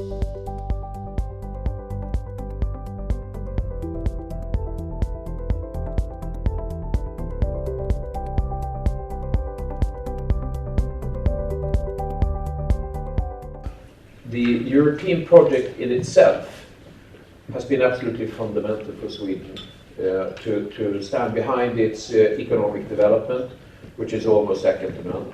The European project in itself has been absolutely fundamental for Sweden to stand behind its economic development, which is almost second to none,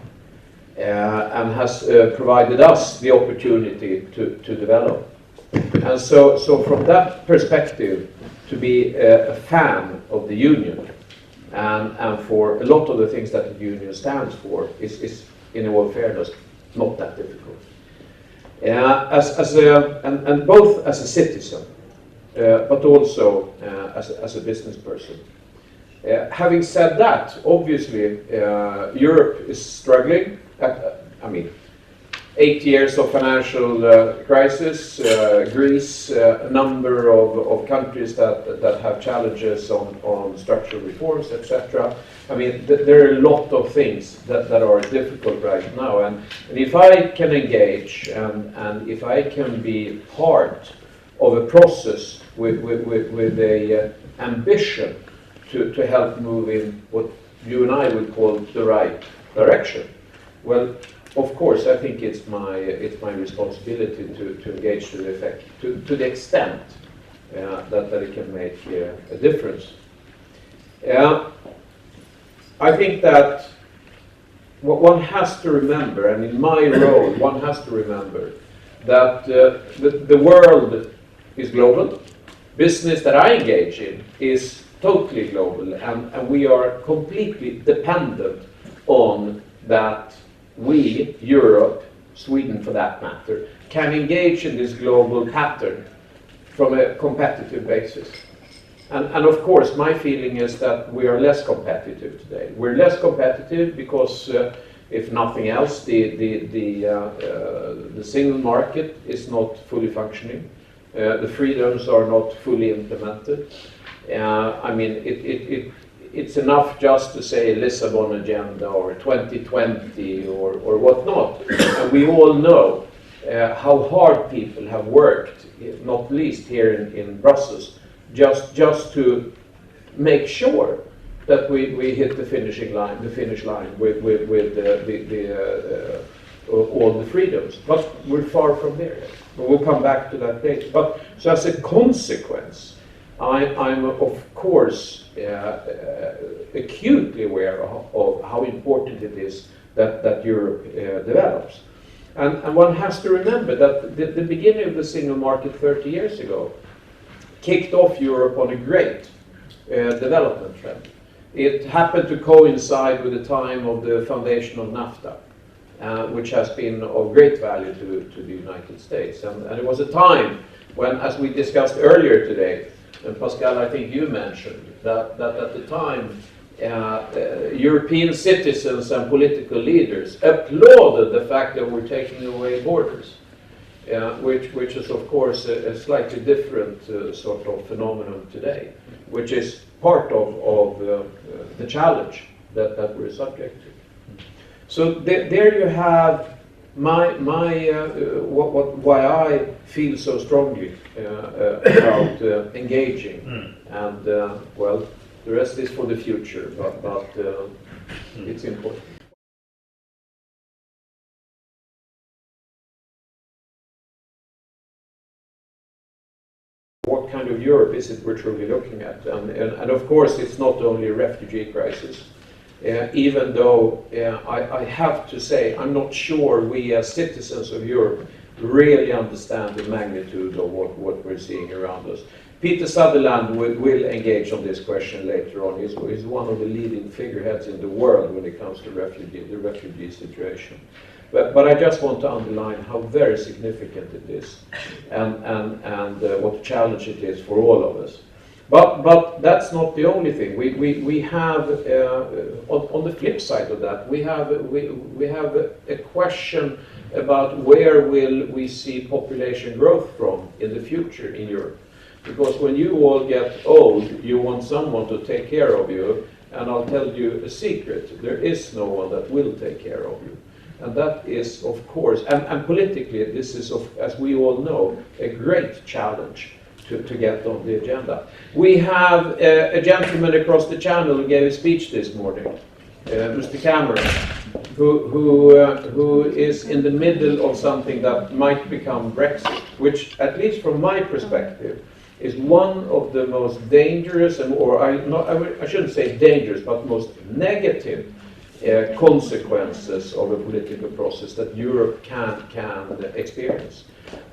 and has provided us the opportunity to develop. And so from that perspective, to be a fan of the Union and for a lot of the things that the Union stands for is in all fairness, not that difficult. And both as a citizen, but also as a business person. Having said that, obviously, Europe is struggling. 8 years of financial crisis, Greece, a number of countries that have challenges on structural reforms, etc. I mean, there are a lot of things that are difficult right now. And if I can engage and if I can be part of a process with a ambition to help move in what you and I would call the right direction, well, of course, I think it's my responsibility to engage to the extent that it can make a difference. I think that what one has to remember, and in my role, one has to remember that the world is global. Business that I engage in is totally global, and we are completely dependent on that. We, Europe, Sweden for that matter, can engage in this global pattern from a competitive basis. And of course, my feeling is that we are less competitive today. We're less competitive because, if nothing else, the single market is not fully functioning. The freedoms are not fully implemented. I mean, it's enough just to say Lisbon Agenda or 2020 or whatnot. And we all know how hard people have worked, not least here in Brussels, just to make sure that we hit the finish line with all the freedoms. But we're far from there. We'll come back to that later. But so as a consequence, I'm of course acutely aware of how important it is that Europe develops. And one has to remember that the beginning of the single market 30 years ago kicked off Europe on a great development trend. It happened to coincide with the time of the foundation of NAFTA, which has been of great value to the United States. And it was a time when, as we discussed earlier today, and Pascal, I think you mentioned, that at the time European citizens and political leaders applauded the fact that we're taking away borders, which is of course a slightly different sort of phenomenon today, which is part of the challenge that we're subject to. So there you have why I feel so strongly about engaging, and well, the rest is for the future, but it's important. What kind of Europe is it we're truly looking at? And of course, it's not only a refugee crisis. Even though I have to say, I'm not sure we as citizens of Europe really understand the magnitude of what we're seeing around us. Peter Sutherland will engage on this question later on. He's one of the leading figureheads in the world when it comes to the refugee situation. But I just want to underline how very significant it is and what a challenge it is for all of us. But that's not the only thing. We have on the flip side of that, we have a question about where will we see population growth from in the future in Europe. Because when you all get old, you want someone to take care of you, and I'll tell you a secret, there is no one that will take care of you. And that is, of course, and politically, this is, as we all know, a great challenge to get on the agenda. We have a gentleman across the channel who gave a speech this morning, Mr. Cameron, who is in the middle of something that might become Brexit, which, at least from my perspective, is one of the most dangerous, I shouldn't say dangerous, but most negative consequences of a political process that Europe can experience.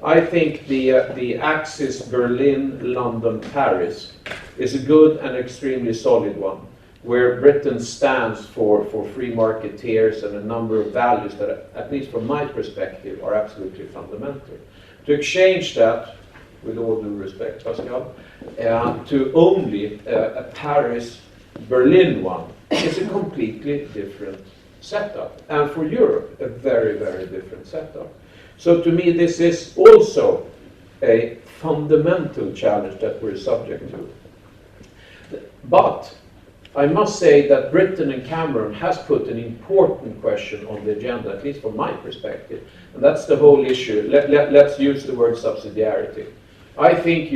I think the axis Berlin, London, Paris is a good and extremely solid one, where Britain stands for free marketeers and a number of values that, at least from my perspective, are absolutely fundamental. To exchange that, with all due respect, Pascal, to only a Paris-Berlin one is a completely different setup. And for Europe, a very, very different setup. So to me, this is also a fundamental challenge that we're subject to. But I must say that Britain and Cameron has put an important question on the agenda, at least from my perspective, and that's the whole issue. Let's use the word subsidiarity. I think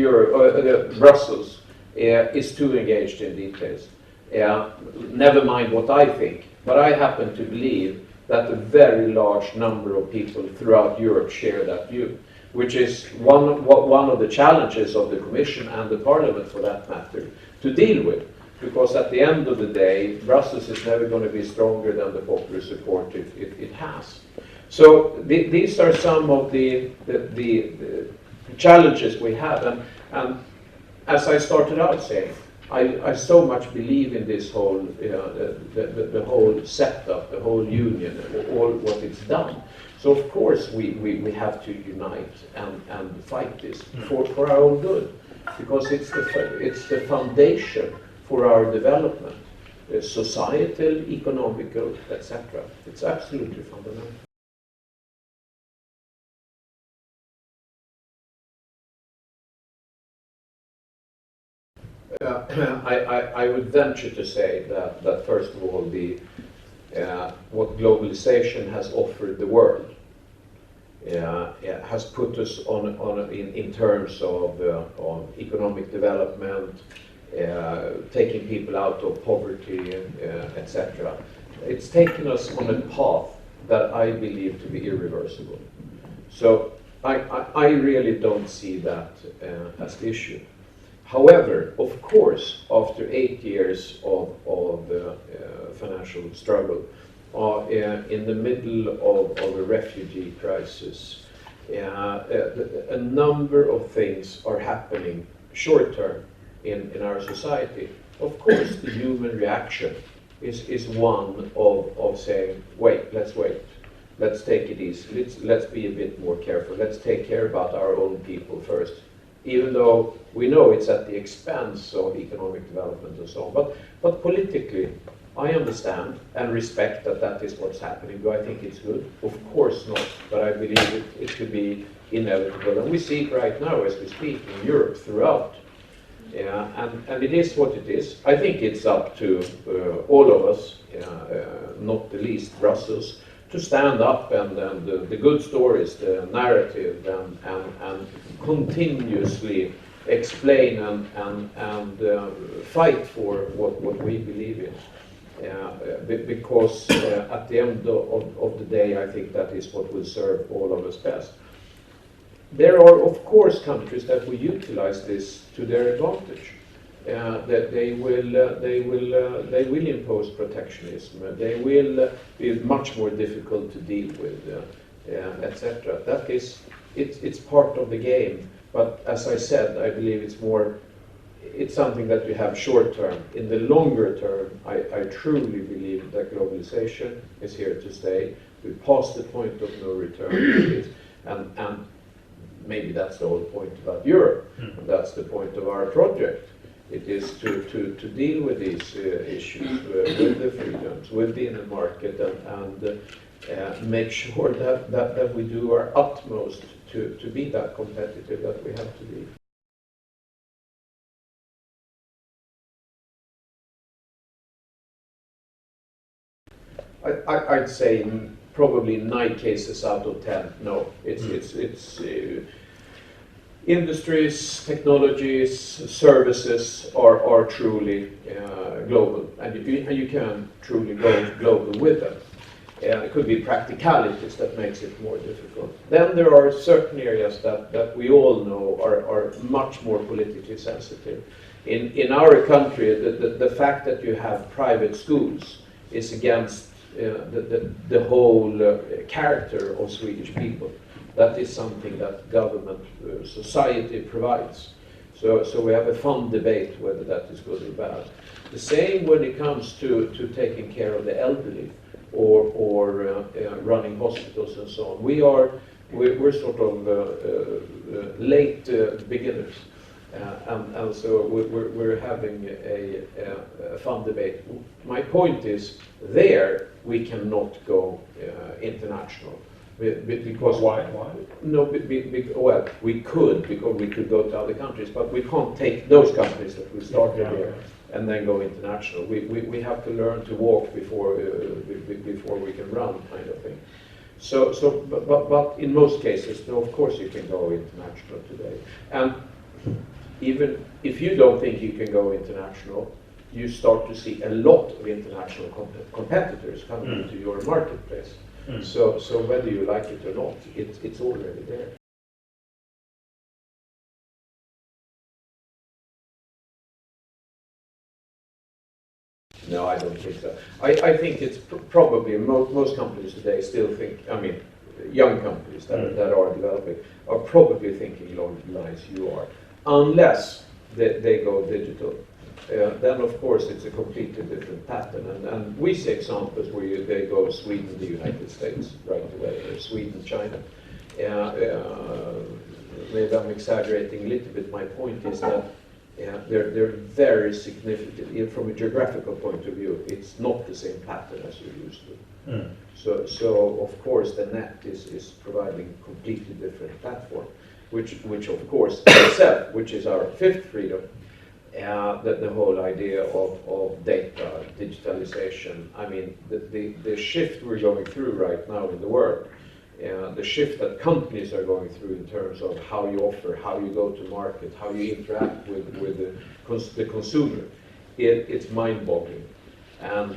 Brussels is too engaged in details. Never mind what I think, but I happen to believe that a very large number of people throughout Europe share that view, which is one of the challenges of the Commission and the Parliament, for that matter, to deal with. Because at the end of the day, Brussels is never going to be stronger than the popular support it has. So these are some of the challenges we have. And as I started out saying, I so much believe in this whole, the whole setup, the whole union, all what it's done. So of course we have to unite and fight this for our own good, because it's the foundation for our development, societal, economical, etc. It's absolutely fundamental. I would venture to say that first of all, what globalization has offered the world has put us in terms of economic development, taking people out of poverty, etc. It's taken us on a path that I believe to be irreversible. So I really don't see that as the issue. However, of course, after 8 years of financial struggle, in the middle of a refugee crisis, a number of things are happening short term in our society. Of course, the human reaction is one of saying, let's wait, let's take it easy, let's be a bit more careful, let's take care about our own people first, even though we know it's at the expense of economic development and so on. But politically, I understand and respect that is what's happening. Do I think it's good? Of course not, but I believe it could be inevitable. And we see it right now as we speak in Europe throughout. And it is what it is. I think it's up to all of us, not the least Brussels, to stand up and the good stories, the narrative, and continuously explain and fight for what we believe in. Because at the end of the day, I think that is what will serve all of us best. There are, of course, countries that will utilize this to their advantage. That they will impose protectionism. They will be much more difficult to deal with, etc. That is, it's part of the game. But as I said, I believe it's something that we have short term. In the longer term, I truly believe that globalization is here to stay. We passed the point of no return, and maybe that's the whole point about Europe. And that's the point of our project. It is to deal with these issues, with the freedoms, with the inner market, and make sure that we do our utmost to be that competitive that we have to be. I'd say probably 9 cases out of 10, no. It's industries, technologies, services are truly global, and you can truly go global with them. It could be practicalities that makes it more difficult. Then there are certain areas that we all know are much more politically sensitive. In our country, the fact that you have private schools is against the whole character of Swedish people. That is something that government, society provides. So we have a fun debate whether that is good or bad. The same when it comes to taking care of the elderly or running hospitals and so on. We're sort of late beginners, and so we're having a fun debate. My point is, there we cannot go international. Because why? No, well, we could, because we could go to other countries, but we can't take those companies that we started here and then go international. We have to learn to walk before we can run, kind of thing. But in most cases, no, of course you can go international today. And even if you don't think you can go international, you start to see a lot of international competitors coming into your marketplace. So whether you like it or not, it's already there. No, I don't think so. I think it's probably most companies today still think, I mean, young companies that are developing are probably thinking along the lines you are, unless they go digital. Then of course it's a completely different pattern, and we see examples where they go Sweden, the United States right away, or Sweden, China. Maybe I'm exaggerating a little bit. My point is that they're very significant from a geographical point of view. It's not the same pattern as you're used to. So of course the net is providing a completely different platform, which of course itself, which is our fifth freedom. The whole idea of data, digitalization. I mean, the shift we're going through right now in the world, the shift that companies are going through in terms of how you offer, how you go to market, how you interact with the consumer, it's mind-boggling. And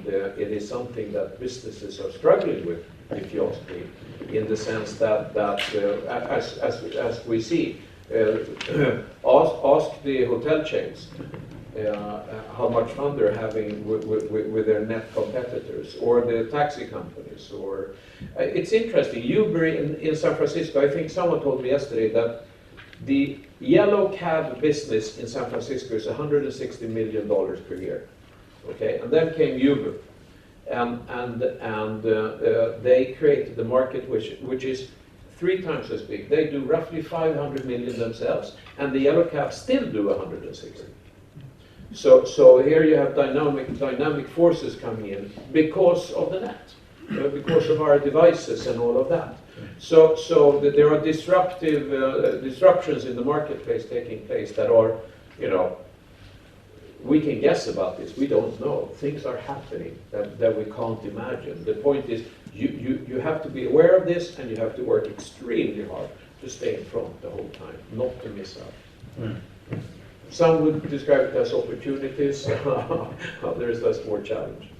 it is something that businesses are struggling with, if you ask me, in the sense that as we see, ask the hotel chains how much fun they're having with their net competitors, or the taxi companies, or it's interesting. Uber in San Francisco, I think someone told me yesterday that the yellow cab business in San Francisco is $160 million per year. Okay, and then came Uber, and they created the market which is 3 times as big. They do roughly 500 million themselves, and the yellow cabs still do 160. So here you have dynamic forces coming in because of the net, because of our devices and all of that. So there are disruptions in the marketplace taking place that are, we can guess about this. We don't know. Things are happening that we can't imagine. The point is, you have to be aware of this, and you have to work extremely hard to stay in front the whole time, not to miss out. Some would describe it as opportunities, others as more challenge.